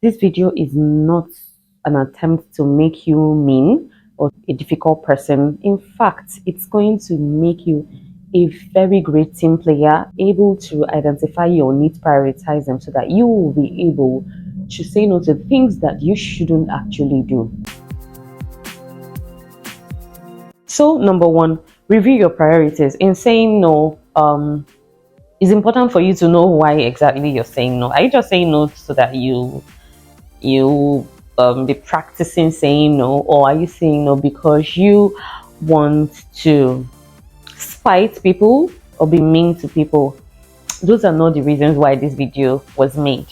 This video is not an attempt to make you mean or a difficult person. In fact, it's going to make you a very great team player, able to identify your needs, prioritize them so that you will be able to say no to things that you shouldn't actually do. So, number one, review your priorities. In saying no, it's important for you to know why exactly you're saying no. Are you just saying no so that you be practicing saying no, or are you saying no because you want to spite people or be mean to people? Those are not the reasons why this video was made.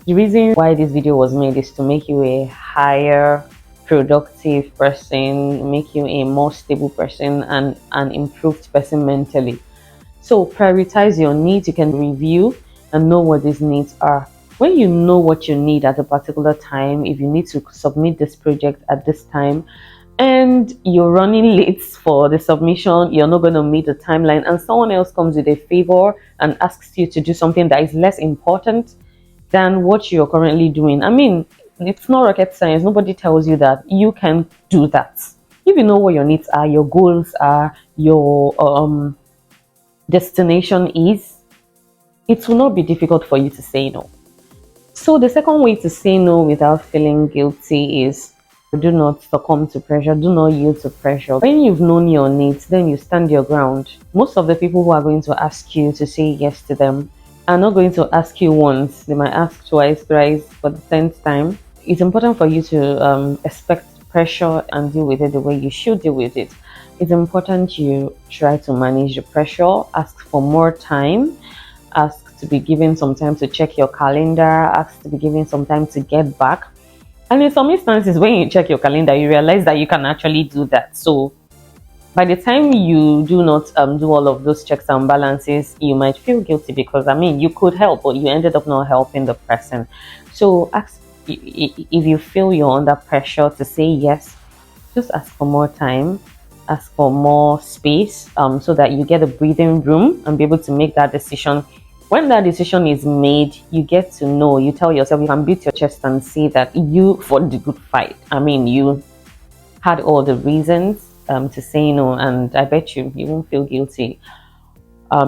The reason why this video was made is to make you a higher productive person, make you a more stable person, and an improved person mentally. So prioritize your needs. You can review and know what these needs are. When you know what you need at a particular time, if you need to submit this project at this time and you're running late for the submission, you're not going to meet the timeline, and someone else comes with a favor and asks you to do something that is less important than what you're currently doing. I mean, it's not rocket science. Nobody tells you that you can do that. If you know what your needs are, your goals are, your destination is, it will not be difficult for you to say no. So the second way to say no without feeling guilty is do not succumb to pressure, do not yield to pressure. When you've known your needs, then you stand your ground. Most of the people who are going to ask you to say yes to them are not going to ask you once. They might ask twice, thrice, for the 10th time. It's important for you to expect pressure and deal with it the way you should deal with it. It's important you try to manage the pressure, ask for more time, ask to be given some time to check your calendar, ask to be given some time to get back. And in some instances, when you check your calendar, you realize that you can actually do that. So by the time you do not do all of those checks and balances, you might feel guilty because, I mean, you could help, but you ended up not helping the person. So ask, if you feel you're under pressure to say yes, just ask for more time, ask for more space, so that you get a breathing room and be able to make that decision. When that decision is made, you get to know, you tell yourself, you can beat your chest and say that you fought the good fight. I mean, you had all the reasons to say no, and I bet you won't feel guilty.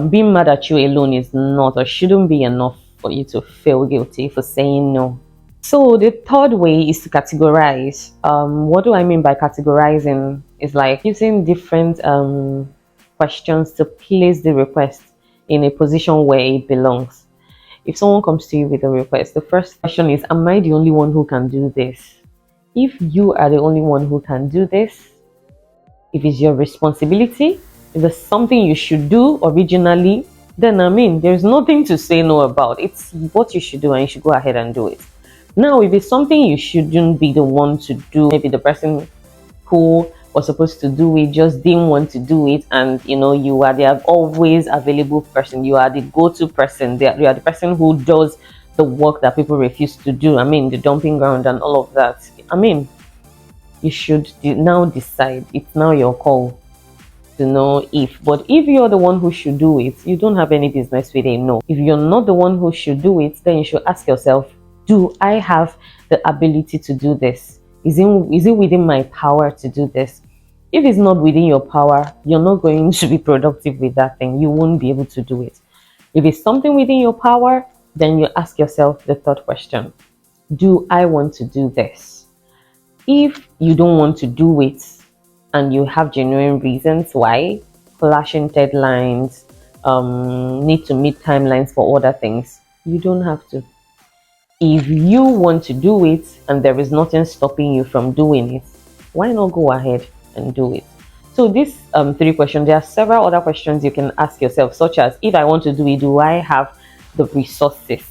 Being mad at you alone is not or shouldn't be enough for you to feel guilty for saying no. So the third way is to categorize. What do I mean by categorizing? Is like using different questions to place the request in a position where it belongs. If someone comes to you with a request, the first question is, am I the only one who can do this? If you are the only one who can do this, if it's your responsibility, if it's something you should do originally, then I mean, there's nothing to say no about. It's what you should do and you should go ahead and do it. Now, if it's something you shouldn't be the one to do, maybe the person who was supposed to do it just didn't want to do it, and you are the always available person, you are the go-to person, you are the person who does the work that people refuse to do. I mean, the dumping ground and all of that. I mean, you should now decide. It's now your call to know if. But if you're the one who should do it, you don't have any business with a no. If you're not the one who should do it, then you should ask yourself, do I have the ability to do this? Is it within my power to do this? If it's not within your power, you're not going to be productive with that thing. You won't be able to do it. If it's something within your power, then you ask yourself the third question. Do I want to do this? If you don't want to do it and you have genuine reasons why, clashing deadlines, need to meet timelines for other things, you don't have to. If you want to do it and there is nothing stopping you from doing it, why not go ahead and do it? So these three questions, there are several other questions you can ask yourself, such as, if I want to do it, do I have the resources?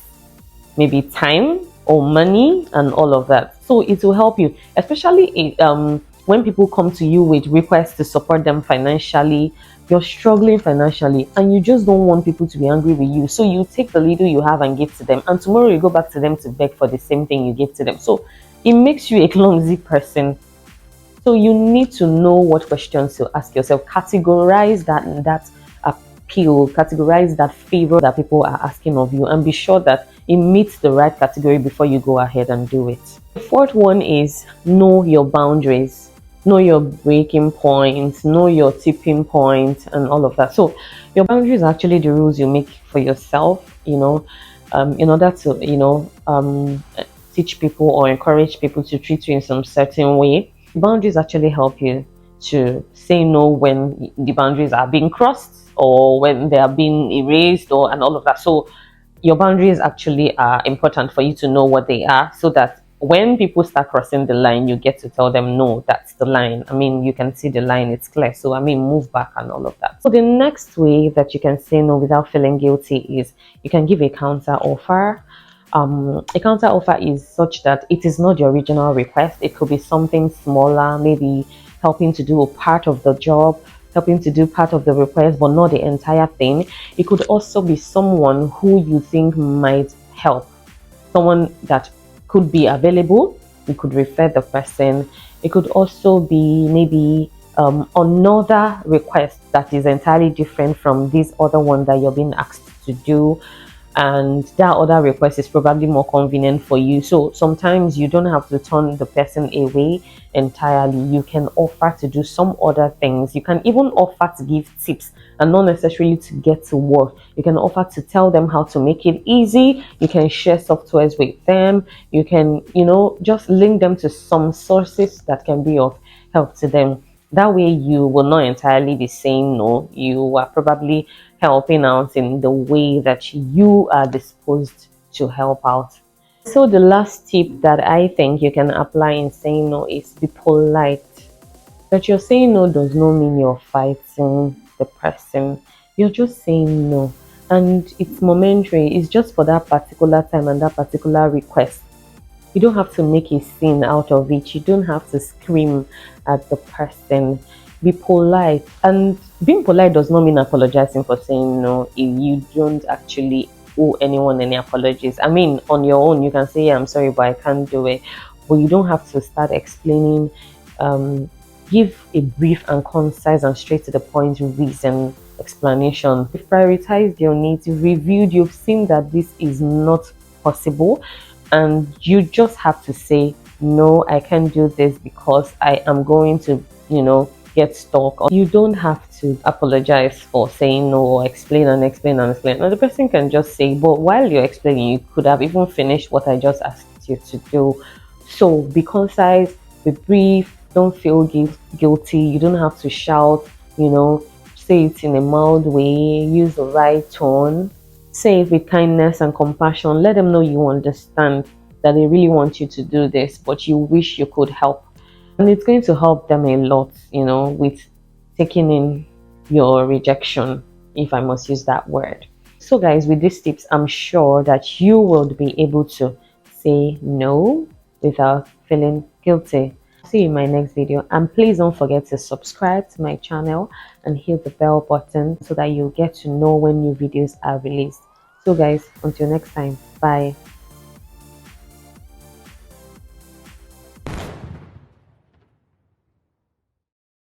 Maybe time or money and all of that. So it will help you, especially when people come to you with requests to support them financially. You're struggling financially and you just don't want people to be angry with you, so you take the little you have and give to them, and tomorrow you go back to them to beg for the same thing you gave to them. So it makes you a clumsy person. So you need to know what questions to ask yourself. Categorize that categorize that favor that people are asking of you, and be sure that it meets the right category before you go ahead and do it. The fourth one is know your boundaries, know your breaking points, know your tipping point, and all of that. So your boundaries are actually the rules you make for yourself, in order to, teach people or encourage people to treat you in some certain way. Boundaries actually help you to say no when the boundaries are being crossed or when they are being erased or and all of that. So your boundaries actually are important for you to know what they are, so that when people start crossing the line, you get to tell them, no, that's the line. I mean, you can see the line, it's clear. So, I mean, move back and all of that. So, the next way that you can say no without feeling guilty is you can give a counter offer. A counter offer is such that it is not your original request. It could be something smaller, maybe helping to do a part of the job, helping to do part of the request, but not the entire thing. It could also be someone who you think might help, someone that could be available. You could refer the person. It could also be maybe another request that is entirely different from this other one that you're being asked to do, and that other request is probably more convenient for you. So sometimes you don't have to turn the person away entirely. You can offer to do some other things. You can even offer to give tips and not necessarily to get to work. You can offer to tell them how to make it easy. You can share softwares with them. You can, just link them to some sources that can be of help to them. That way you will not entirely be saying no. You are probably helping out in the way that you are disposed to help out. So the last tip that I think you can apply in saying no is be polite. That you're saying no does not mean you're fighting the person. You're just saying no. And it's momentary. It's just for that particular time and that particular request. You don't have to make a scene out of it. You don't have to scream at the person. Be polite. And being polite does not mean apologizing for saying no if you don't actually owe anyone any apologies. I mean, on your own, you can say, yeah, I'm sorry, but I can't do it. But you don't have to start explaining. Give a brief and concise and straight to the point reason explanation. You've prioritized your needs, you've reviewed, you've seen that this is not possible, and you just have to say, no, I can't do this because I am going to, get stuck. You don't have to apologize for saying no or explain and explain and explain. Now the person can just say, but while you're explaining, you could have even finished what I just asked you to do. So be concise, be brief, don't feel guilty. You don't have to shout, say it in a mild way, use the right tone, say it with kindness and compassion. Let them know you understand that they really want you to do this, but you wish you could help. And it's going to help them a lot, with taking in your rejection, if I must use that word. So guys, with these tips, I'm sure that you will be able to say no without feeling guilty. See you in my next video, and please don't forget to subscribe to my channel and hit the bell button so that you'll get to know when new videos are released. So guys, until next time, bye.